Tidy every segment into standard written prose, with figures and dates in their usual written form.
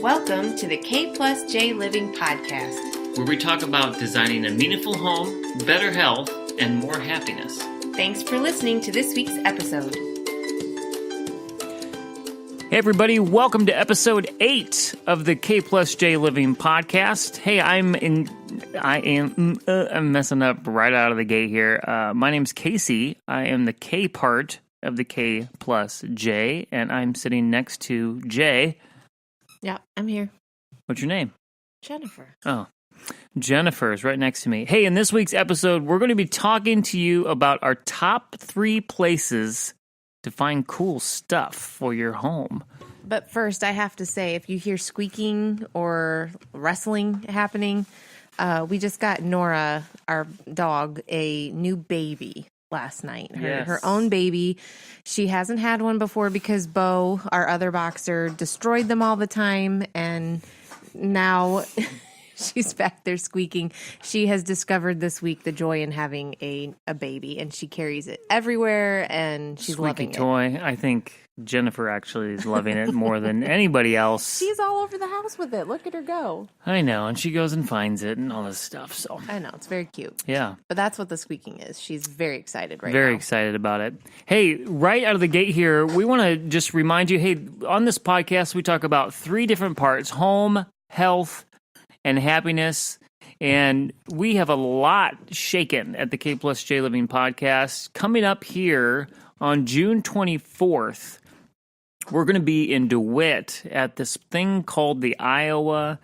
Welcome to the K Plus J Living Podcast, where we talk about designing a meaningful home, better health, and more happiness. Thanks for listening to this week's episode. Hey everybody, welcome to episode 8 of the K Plus J Living Podcast. Hey, I'm messing up right out of the gate here. My name's Casey. I am the K part of the K Plus J, and I'm sitting next to Jay. Yeah, I'm here. What's your name? Jennifer. Oh, Jennifer is right next to me. Hey, in this week's episode, we're going to be talking to you about our top 3 places to find cool stuff for your home. But first, I have to say, if you hear squeaking or rustling happening, we just got Nora, our dog, a new baby last night. Her own baby. She hasn't had one before because Bo, our other boxer, destroyed them all the time, and now she's back there squeaking. She has discovered this week the joy in having a baby, and she carries it everywhere, and she's loving it. Squeaky toy. I think Jennifer actually is loving it more than anybody else. She's all over the house with it. Look at her go. I know, and she goes and finds it and all this stuff. So I know, it's very cute. Yeah. But that's what the squeaking is. She's very excited right now. Very excited about it. Hey, right out of the gate here, we want to just remind you, hey, on this podcast, we talk about 3 different parts: home, health, and happiness. And we have a lot shaken at the K Plus J Living Podcast. Coming up here on June 24th, we're going to be in DeWitt at this thing called the Iowa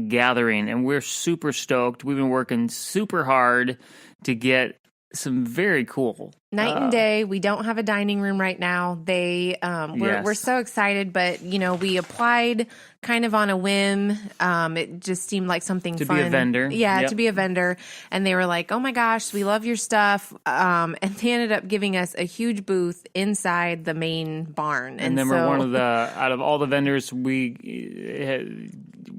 Gathering, and we're super stoked. We've been working super hard to get some very cool night and day. We don't have a dining room right now. We're so excited, but we applied kind of on a whim. It just seemed like something fun to be a vendor. Yeah, to be a vendor. And they were like, "Oh my gosh, we love your stuff." And they ended up giving us a huge booth inside the main barn. And then we're one of the out of all the vendors, we're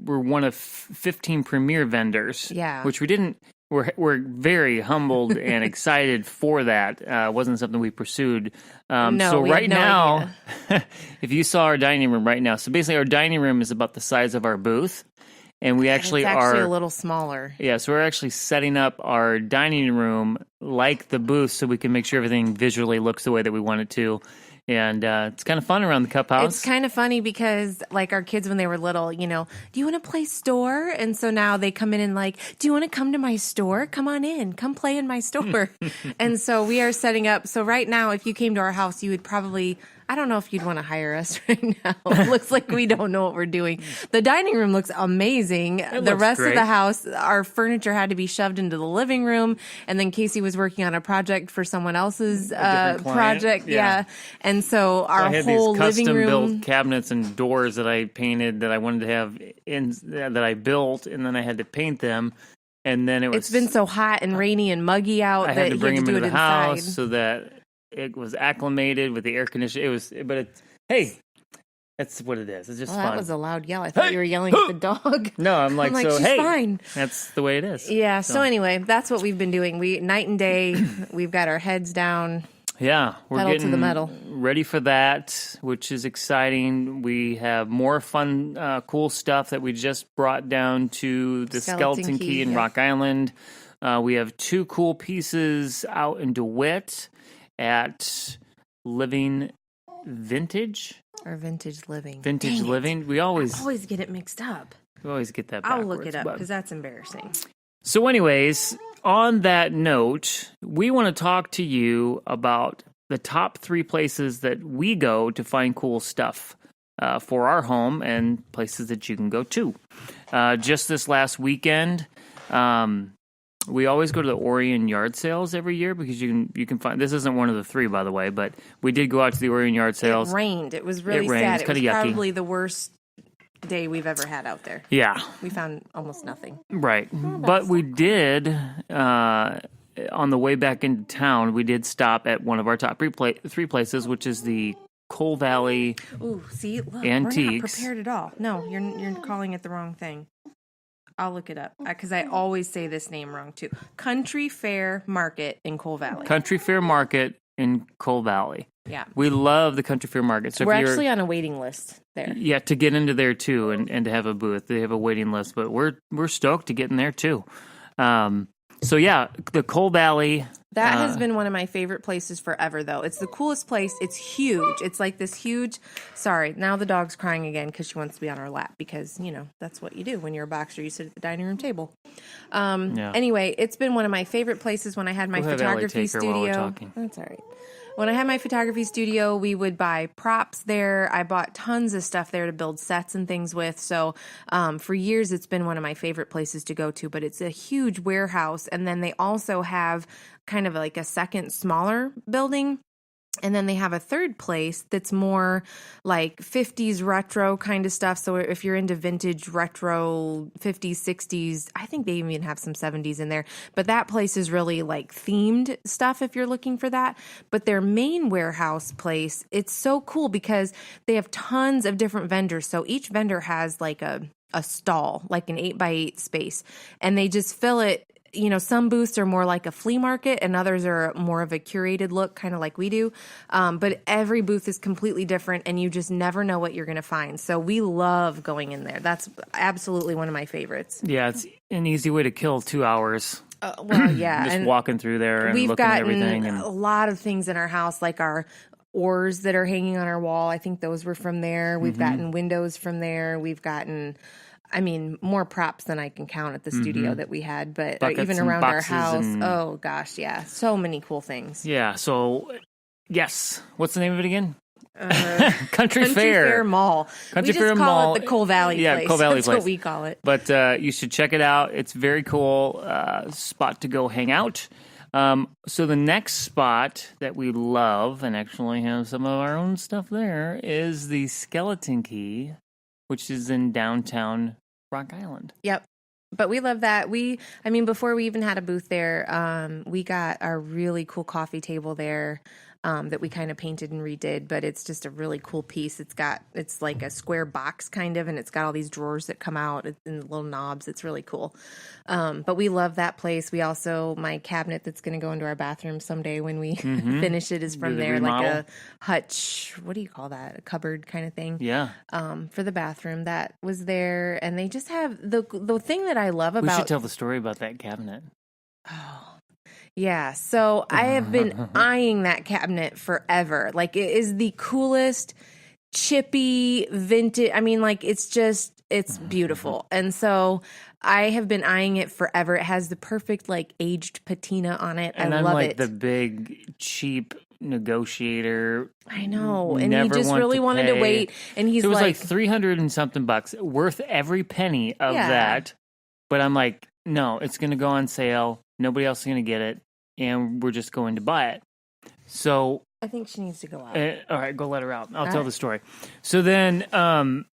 one of 15 premier vendors. Yeah, which we didn't. We're very humbled and excited for that. Wasn't something we pursued. So right now, if you saw our dining room right now, so basically our dining room is about the size of our booth, and we actually it's actually a little smaller. Yeah, so we're actually setting up our dining room like the booth, so we can make sure everything visually looks the way that we want it to. And it's kind of fun around the Cup House. It's kind of funny because, like, our kids, when they were little, do you want to play store? And so now they come in and like, do you want to come to my store? Come on in. Come play in my store. And so we are setting up. So right now, if you came to our house, you would probably... I don't know if you'd want to hire us right now. It looks like we don't know what we're doing. The dining room looks amazing. The rest of the house, our furniture had to be shoved into the living room. And then Casey was working on a project for someone else's project. Yeah. And so our whole living room. I had these custom-built cabinets and doors that I painted that I wanted to have that I built, and then I had to paint them. And then it's been so hot and rainy and muggy out I that had to bring you had to them do into it the inside. house so that it was acclimated with the air conditioning. Hey, that's what it is. It's just fun. That was a loud yell. I thought you were yelling at the dog. No, I'm like, she's fine. That's the way it is. Yeah. So anyway, that's what we've been doing. We night and day. We've got our heads down. Yeah, we're pedal getting to the metal. Ready for that, which is exciting. We have more fun, cool stuff that we just brought down to the Skeleton Key in Rock Island. We have 2 cool pieces out in DeWitt at Living Vintage. Or Vintage Living. Vintage Living. We always get it mixed up. We always get that backwards. I'll look it up because that's embarrassing. So anyways, on that note, we want to talk to you about the top 3 places that we go to find cool stuff for our home and places that you can go to. Just this last weekend, we always go to the Orion yard sales every year because you can find. This isn't one of the 3, by the way, but we did go out to the Orion yard sales. It rained. It was really sad. It was probably the worst day we've ever had out there. Yeah, we found almost nothing. Right, but we did. On the way back into town, we did stop at one of our top 3 places, which is the Coal Valley. Ooh, see, look, Antiques. We're not prepared at all. No, you're calling it the wrong thing. I'll look it up because I always say this name wrong too. Country Fair Market in Coal Valley. Country Fair Market in Coal Valley. Yeah. We love the Country Fair Market. So we're actually on a waiting list. there. Yeah, to get into there too, and to have a booth. They have a waiting list, but we're stoked to get in there too. So yeah, the Coal Valley. That has been one of my favorite places forever, though. It's the coolest place. It's huge. It's like this huge. Sorry, now the dog's crying again because she wants to be on our lap because, that's what you do when you're a boxer. You sit at the dining room table. Anyway, it's been one of my favorite places when I had my photography studio. While we're talking. That's all right. When I had my photography studio, we would buy props there. I bought tons of stuff there to build sets and things with. So for years, it's been one of my favorite places to go to. But it's a huge warehouse. And then they also have kind of like a second smaller building. And then they have a third place that's more like 50s retro kind of stuff. So if you're into vintage retro 50s, 60s, I think they even have some 70s in there. But that place is really like themed stuff if you're looking for that. But their main warehouse place, it's so cool because they have tons of different vendors. So each vendor has like a stall, like an 8x8 space. And they just fill it. Some booths are more like a flea market and others are more of a curated look, kind of like we do. But every booth is completely different and you just never know what you're going to find. So we love going in there. That's absolutely one of my favorites. Yeah, it's an easy way to kill 2 hours. Well, yeah. Just walking through there and we've looking at gotten everything. A lot of things in our house, like our oars that are hanging on our wall. I think those were from there. We've gotten windows from there. We've gotten... more props than I can count at the studio that we had, but Buckets even and around our boxes house. and- Oh gosh, yeah. So many cool things. Yeah, so, yes. What's the name of it again? Country Country Fair Mall. Country we Fair just call Mall. it the Coal Valley Yeah, place. Coal Valley That's place. what we call it. But you should check it out. It's very cool spot to go hang out. So the next spot that we love and actually have some of our own stuff there is the Skeleton Key, which is in downtown Rock Island. Yep. But we love that. Before we even had a booth there, we got a really cool coffee table there that we kind of painted and redid, but it's just a really cool piece. It's like a square box kind of, and it's got all these drawers that come out and little knobs. It's really cool. But we love that place. We also, my cabinet that's going to go into our bathroom someday when we finish it is from the there, remodel. like a hutch. What do you call that? A cupboard kind of thing. Yeah. For the bathroom that was there. And they just have the thing that I love We about should tell the story about that cabinet. Yeah, so I have been eyeing that cabinet forever. Like, it is the coolest, chippy, vintage. It's beautiful. And so I have been eyeing it forever. It has the perfect, like, aged patina on it. And I I'm love like it. the big, cheap negotiator. I know. And he Never just want really to wanted to pay. wait. And he's It was like, like 300 and something bucks, worth every penny of Yeah. that. But I'm like, no, it's going to go on sale. Nobody else is going to get it. And we're just going to buy it. So, I think she needs to go out. all right, go let her out. I'll All tell right. the story. So then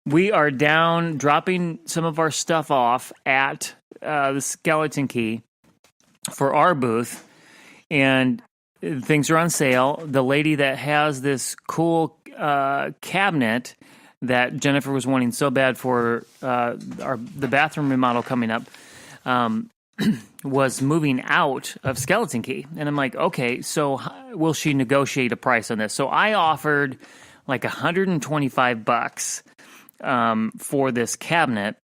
we are down, dropping some of our stuff off at the Skeleton Key for our booth. And things are on sale. The lady that has this cool cabinet that Jennifer was wanting so bad for the bathroom remodel coming up was moving out of Skeleton Key. And I'm like, okay, so will she negotiate a price on this? So I offered like $125 for this cabinet.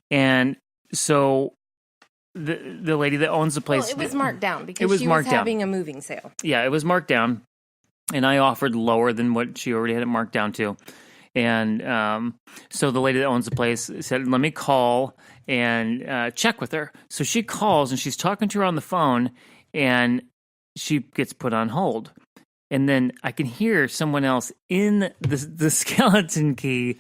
And so the lady that owns the place... Well, it was marked down because was she was marked down. having a moving sale. Yeah, it was marked down, and I offered lower than what she already had it marked down to. And so the lady that owns the place said, let me call and check with her. So she calls, and she's talking to her on the phone, and she gets put on hold. And then I can hear someone else in the Skeleton Key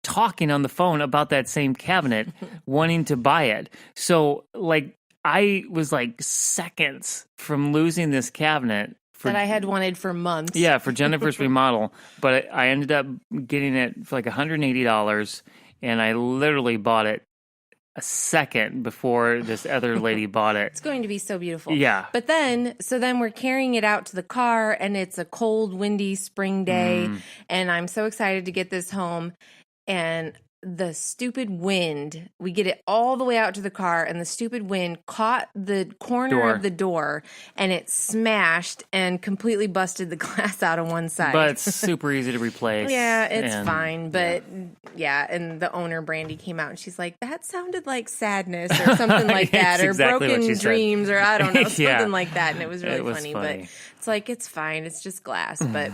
talking on the phone about that same cabinet, wanting to buy it. So, like, I was like seconds from losing this cabinet That I had wanted for months. Yeah, for Jennifer's remodel. But I ended up getting it for like $180, and I literally bought it a second before this other lady bought it. It's going to be so beautiful. Yeah. But then we're carrying it out to the car, and it's a cold, windy spring day, and I'm so excited to get this home. And the stupid wind, we get it all the way out to the car, and the stupid wind caught the corner of the door, and it smashed and completely busted the glass out on one side. But it's super easy to replace. Yeah, it's fine. But yeah, and the owner, Brandy, came out and she's like, that sounded like sadness or something like that, or exactly broken dreams, or I don't know, something like that. And it was really It was funny. funny. But it's like, it's fine. It's just glass. But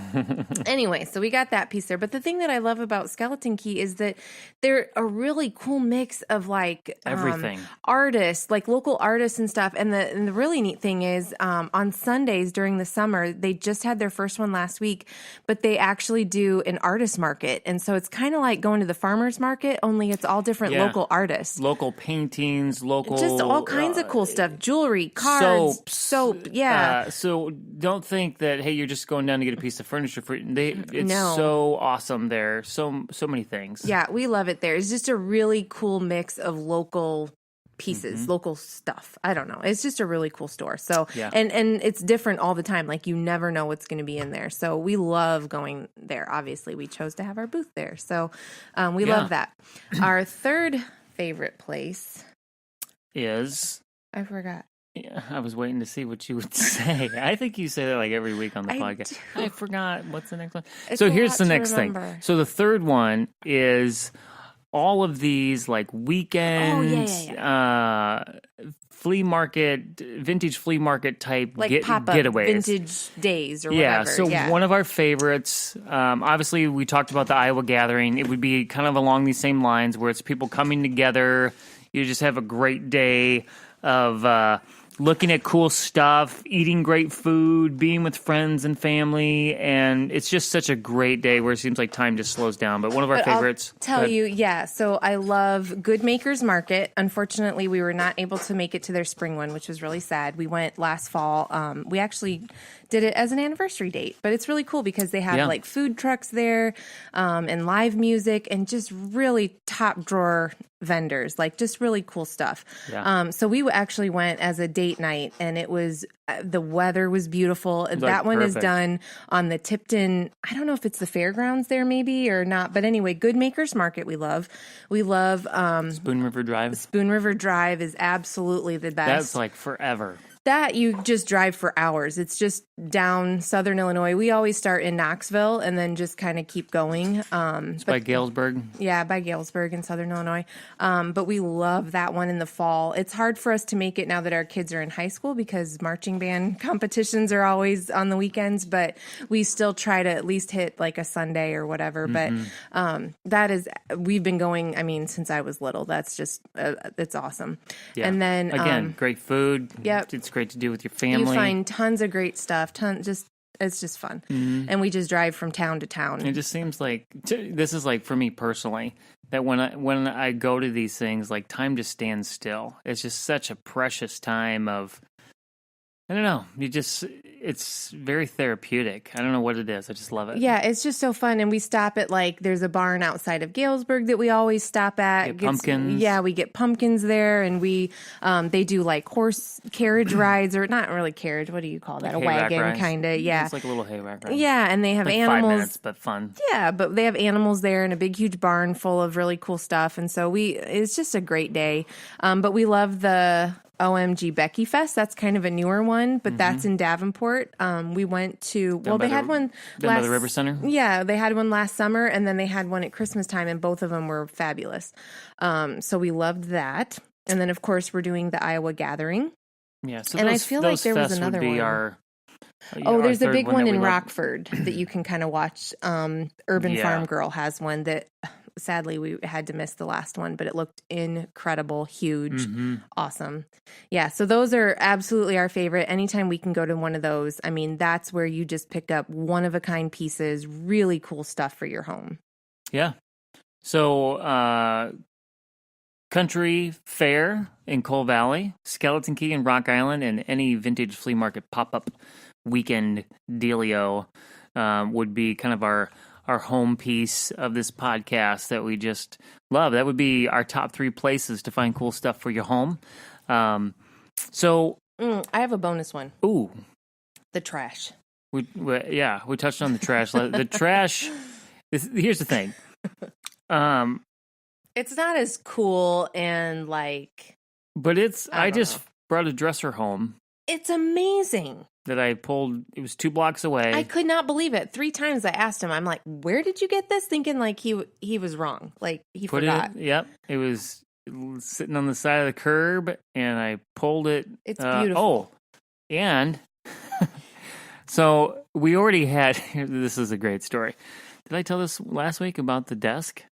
anyway, so we got that piece there. But the thing that I love about Skeleton Key is that they're a really cool mix of like Everything. Artists, like local artists and stuff. And the really neat thing is on Sundays during the summer, they just had their first one last week, but they actually do an artist market. And so it's kind of like going to the farmer's market, only it's all different local artists. Local paintings, local... Just all kinds of cool stuff. Jewelry, cards, soap. Yeah. So don't think that, hey, you're just going down to get a piece of furniture. It's No. so awesome there. So many things. Yeah, we love it there. It's just a really cool mix of local pieces, local stuff. I don't know. It's just a really cool store. So, and it's different all the time. Like you never know what's going to be in there. So we love going there. Obviously, we chose to have our booth there. So we love that. Our third favorite place is... I forgot. Yeah, I was waiting to see what you would say. I think you say that like every week on the podcast. do. I forgot. What's the next one? It's So a here's lot the to next remember. thing. So the third one is all of these like weekend flea market, vintage flea market type Like pop-up getaways. vintage days or Yeah, whatever. so one of our favorites, obviously we talked about the Iowa Gathering. It would be kind of along these same lines where it's people coming together. You just have a great day of looking at cool stuff, eating great food, being with friends and family, and it's just such a great day where it seems like time just slows down. But one of our favorites. I'll tell you, so I love Good Makers Market. Unfortunately, we were not able to make it to their spring one, which was really sad. We went last fall. We actually did it as an anniversary date, but it's really cool because they have like food trucks there and live music and just really top drawer vendors, like just really cool stuff. Yeah. So we actually went as a date night, and it was the weather was beautiful. That one is done on the Tipton. I don't know if it's the fairgrounds there, maybe or not, but anyway, Good Makers Market. We love Spoon River Drive. Spoon River Drive is absolutely the best. That's like forever. That you just drive for hours. It's just down Southern Illinois. We always start in Knoxville and then just kind of keep going. It's by Galesburg. Yeah, by Galesburg in Southern Illinois. But we love that one in the fall. It's hard for us to make it now that our kids are in high school because marching band competitions are always on the weekends, but we still try to at least hit like a Sunday or whatever. But that is, we've been going, I mean, since I was little. That's just, it's awesome. Yeah. And then, again, great food. Yep. It's great to do with your family. You find tons of great stuff. It's just fun. And we just drive from town to town. It just seems like this is like for me personally that when I go to these things, like time just stands still. It's just such a precious time of, I don't know. It's very therapeutic. I don't know what it is. I just love it. Yeah, it's just so fun. And we stop at there's a barn outside of Galesburg that we always stop at. Get pumpkins. Yeah, we get pumpkins there, and they do like horse carriage rides, or not really carriage. What do you call that? Like a wagon, kind of. Yeah, it's like a little hay rack ride. Yeah, and they have like animals. 5 minutes, but fun. Yeah, but they have animals there and a big, huge barn full of really cool stuff. And so it's just a great day. But we love the OMG Becky Fest. That's kind of a newer one, but that's in Davenport. We went to, they had one by the River Center? Yeah, they had one last summer, and then they had one at Christmas time, and both of them were fabulous. So we loved that. And then, of course, we're doing the Iowa Gathering. Yeah, so and I feel like there was another one. There's a big one in Rockford that you can kind of watch. Urban Farm Girl has one that sadly we had to miss the last one, but it looked incredible, huge, awesome. Yeah, so those are absolutely our favorite. Anytime we can go to one of those, I mean, that's where you just pick up one-of-a-kind pieces, really cool stuff for your home. Yeah. So, Country Fair in Coal Valley, Skeleton Key in Rock Island, and any vintage flea market pop-up weekend dealio would be kind of our home piece of this podcast that we just love. That would be our top 3 places to find cool stuff for your home. I have a bonus one. Ooh. The trash. We touched on the trash. The trash, here's the thing. It's not as cool and like But I don't just know. brought a dresser home It's amazing. that I pulled. It was 2 blocks away. I could not believe it. 3 times I asked him. I'm like, "Where did you get this?" Thinking like he was wrong. Like he Put forgot. Yep. It was sitting on the side of the curb, and I pulled it. It's beautiful. Oh, and so we already had. This is a great story. Did I tell this last week about the desk?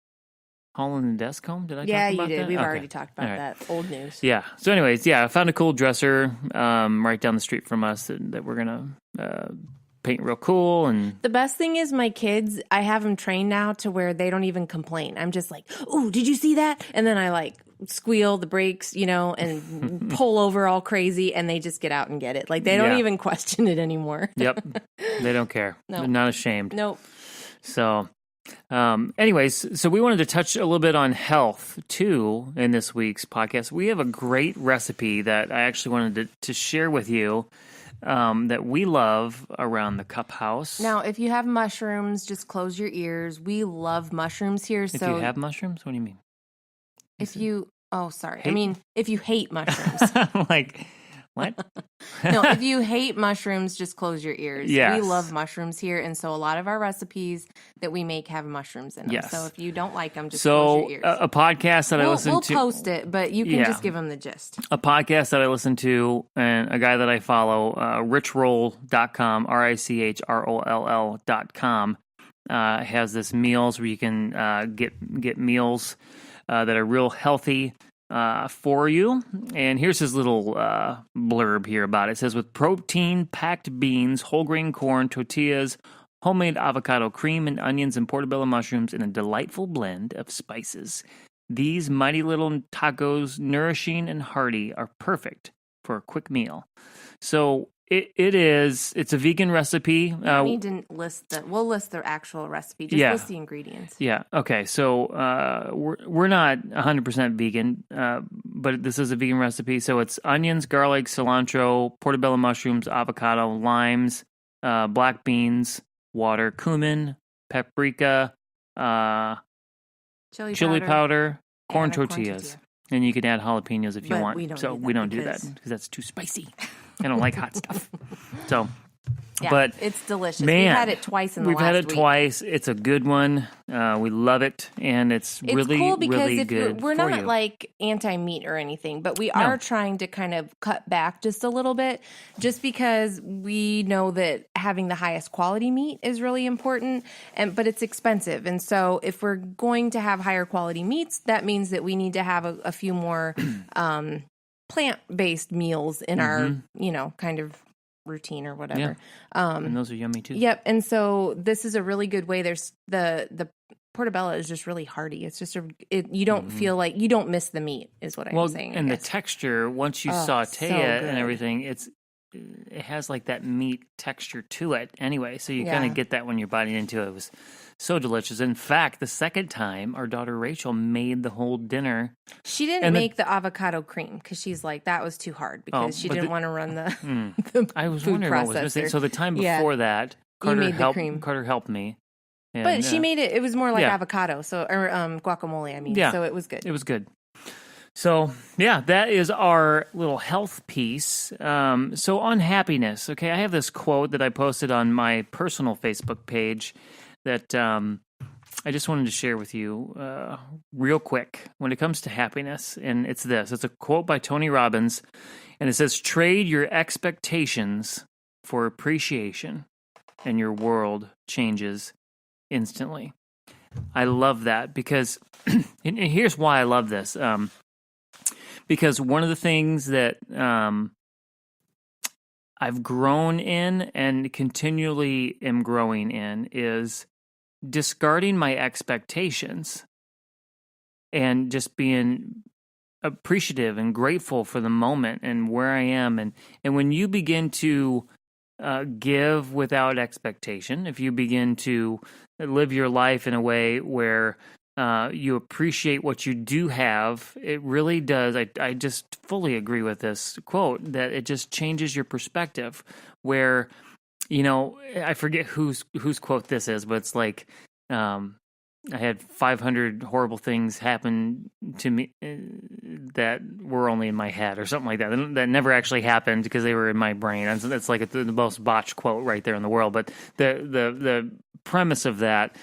Hauling the desk home? Did I Yeah, talk you about did. that? We've Okay. already talked about All right. that. Old news. Yeah. So, anyways, I found a cool dresser right down the street from us that we're gonna paint real cool. And The best thing is my kids, I have them trained now to where they don't even complain. I'm just like, "Oh, did you see that?" And then I like squeal the brakes, and pull over all crazy, and they just get out and get it. Like they don't Yeah. even question it anymore. yep, they don't care. No. They're not ashamed. Nope. So, anyways, so we wanted to touch a little bit on health too in this week's podcast. We have a great recipe that I actually wanted to share with you that we love around the Cup House. Now, if you have mushrooms, just close your ears. We love mushrooms here. if you have mushrooms, what do you mean? oh, sorry. Hate- I mean, if you hate mushrooms. Like, what? No, if you hate mushrooms, just close your ears. Yes. We love mushrooms here. And so a lot of our recipes that we make have mushrooms in them. Yes. So if you don't like them, just close So, your ears. a podcast that I listen we'll to. post it, but you can Yeah. just give them the gist. A podcast that I listen to, and a guy that I follow, richroll.com, RICHROLL.com, has this meals where you can get meals that are real healthy for you. And here's his little blurb here about it. It says, with protein-packed beans, whole grain corn, tortillas, homemade avocado cream, and onions and portobello mushrooms in a delightful blend of spices. These mighty little tacos, nourishing and hearty, are perfect for a quick meal. So it's a vegan recipe. We need to we'll list the actual recipe. Just Yeah. list the ingredients. Yeah. Okay. So we're not 100% vegan, but this is a vegan recipe. So it's onions, garlic, cilantro, portobello mushrooms, avocado, limes, black beans, water, cumin, paprika, chili powder, corn and a corn tortillas. tortilla. And you can add jalapenos if you But want. we don't so do that we don't do that because- because that's too spicy. I don't like hot stuff. So, Yeah, but it's delicious. man, We've had it twice in the we've last had it week. twice. It's a good one. We love it, and it's really, cool because really if good. we're for not you. like anti-meat or anything, but we are trying to kind of cut back just a little bit, just because we know that having the highest quality meat is really important, but it's expensive. And so if we're going to have higher quality meats, that means that we need to have a few more plant-based meals in our, kind of routine or whatever. and those are yummy too. Yep. And so this is a really good way. There's the portobello is just really hearty. It's just you don't feel like you don't miss the meat is what I'm saying. I and the guess. texture once you saute so it good. and everything, it has like that meat texture to it anyway. So you kind Yeah. of get that when you're biting into it. It was so delicious. In fact, the second time, our daughter Rachel made the whole dinner. She didn't and make the avocado cream because she's like that was too hard because she but didn't the- want to run the I was food wondering what was missing. processor. So the time Yeah. before that, You Carter made the helped. cream. Carter helped me. And, But she made it. It was more like yeah. avocado, or guacamole. I mean, Yeah. so it was good. It was good. So, yeah, that is our little health piece. So, on happiness, okay, I have this quote that I posted on my personal Facebook page that I just wanted to share with you real quick when it comes to happiness. And it's this it's a quote by Tony Robbins, and it says, trade your expectations for appreciation, and your world changes instantly. I love that because, and here's why I love this. Because one of the things that I've grown in and continually am growing in is discarding my expectations and just being appreciative and grateful for the moment and where I am. And when you begin to give without expectation, if you begin to live your life in a way where you appreciate what you do have, it really does. I just fully agree with this quote that it just changes your perspective. Where, I forget whose quote this is, but it's like, I had 500 horrible things happen to me that were only in my head or something like that. That never actually happened because they were in my brain. That's like the most botched quote right there in the world. But the premise of that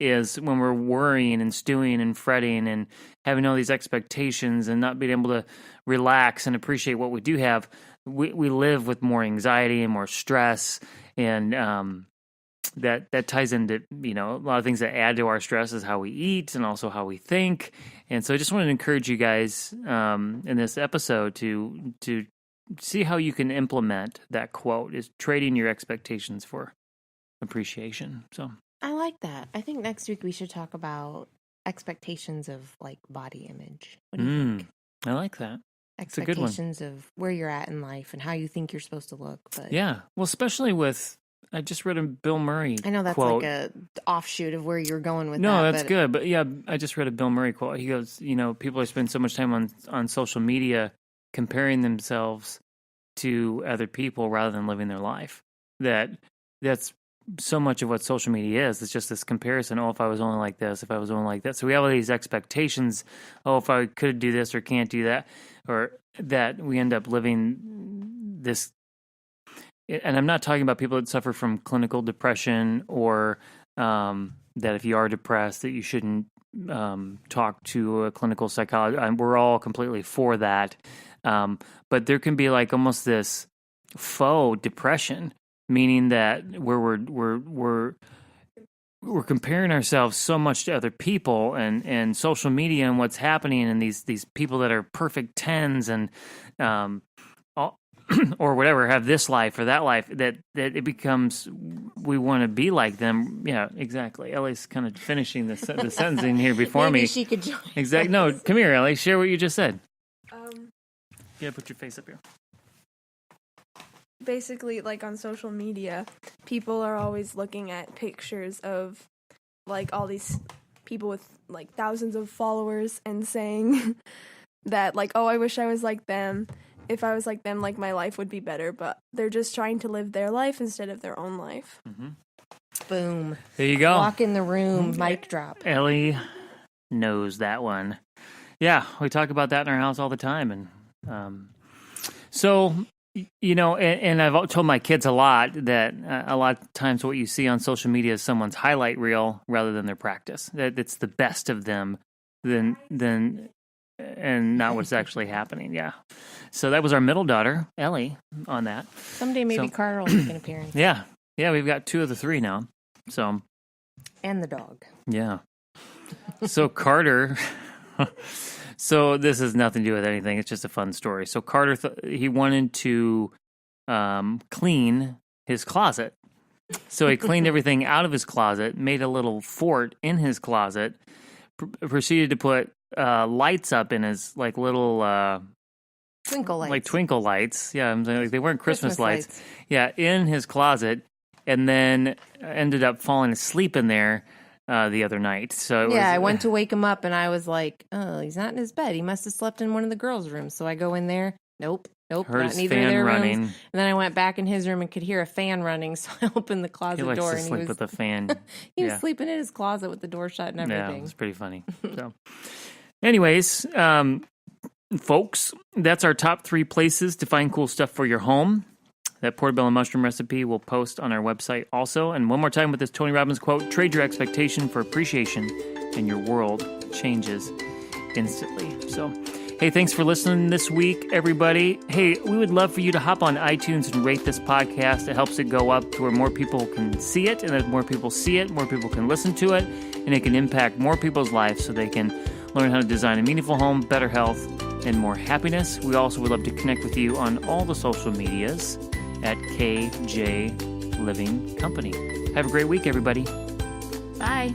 is when we're worrying and stewing and fretting and having all these expectations and not being able to relax and appreciate what we do have, we live with more anxiety and more stress, and that ties into, a lot of things that add to our stress is how we eat and also how we think. And so I just wanted to encourage you guys in this episode to see how you can implement that quote, is trading your expectations for appreciation. So I like that. I think next week we should talk about expectations of like body image. What do you think? I like that. It's a good one. Expectations of where you're at in life and how you think you're supposed to look. But yeah, well, especially with, I just read a Bill Murray I know that's quote. like a offshoot of where you're going with that. No, that's good. But yeah, I just read a Bill Murray quote. He goes, people are spending so much time on social media comparing themselves to other people rather than living their life. That's so much of what social media is. It's just this comparison. Oh, if I was only like this, if I was only like that. So we have all these expectations. Oh, if I could do this or can't do that, or that we end up living this. And I'm not talking about people that suffer from clinical depression or that if you are depressed that you shouldn't talk to a clinical psychologist. We're all completely for that. But there can be like almost this faux depression, meaning that where we're comparing ourselves so much to other people and social media and what's happening and these people that are perfect 10s and or whatever, have this life or that life, that it becomes we want to be like them. Yeah, exactly. Ellie's kind of finishing the sentencing here before Maybe me. she could join. Exactly. No, come here, Ellie. Share what you just said. Yeah, put your face up here. Basically, like on social media, people are always looking at pictures of like all these people with like thousands of followers and saying that like, oh, I wish I was like them. If I was like them, like my life would be better. But they're just trying to live their life instead of their own life. Mm-hmm. Boom. There you go. Walk in the room. Mic drop. Ellie knows that one. Yeah, we talk about that in our house all the time. And so, and I've told my kids a lot that a lot of times what you see on social media is someone's highlight reel rather than their practice. That it's the best of them than and not what's actually happening. Yeah. So that was our middle daughter, Ellie, on that. Someday maybe Carter will make an appearance. Yeah. Yeah, we've got 2 of the 3 now. So. And the dog. Yeah. So Carter, so this has nothing to do with anything. It's just a fun story. So Carter, he wanted to clean his closet. So he cleaned everything out of his closet, made a little fort in his closet, proceeded to put lights up in his like little twinkle lights. Like twinkle lights. Yeah, like they weren't Christmas lights. Yeah, in his closet, and then ended up falling asleep in there the other night. So I went to wake him up, and I was like, "Oh, he's not in his bed. He must have slept in one of the girls' rooms." So I go in there. Nope, heard not his in either of fan their running. rooms. And then I went back in his room and could hear a fan running. So I opened the closet He likes door, to and sleep he was with the fan. he was sleeping in his closet with the door shut and everything. Yeah, it was pretty funny. So, anyways, folks, that's our top 3 places to find cool stuff for your home. That portobello mushroom recipe we'll post on our website also. And one more time with this Tony Robbins quote: trade your expectation for appreciation and your world changes instantly. So, hey, thanks for listening this week, everybody. Hey, we would love for you to hop on iTunes and rate this podcast. It helps it go up to where more people can see it. And as more people see it, more people can listen to it. And it can impact more people's lives so they can learn how to design a meaningful home, better health, and more happiness. We also would love to connect with you on all the social medias at KJ Living Company. Have a great week, everybody. Bye.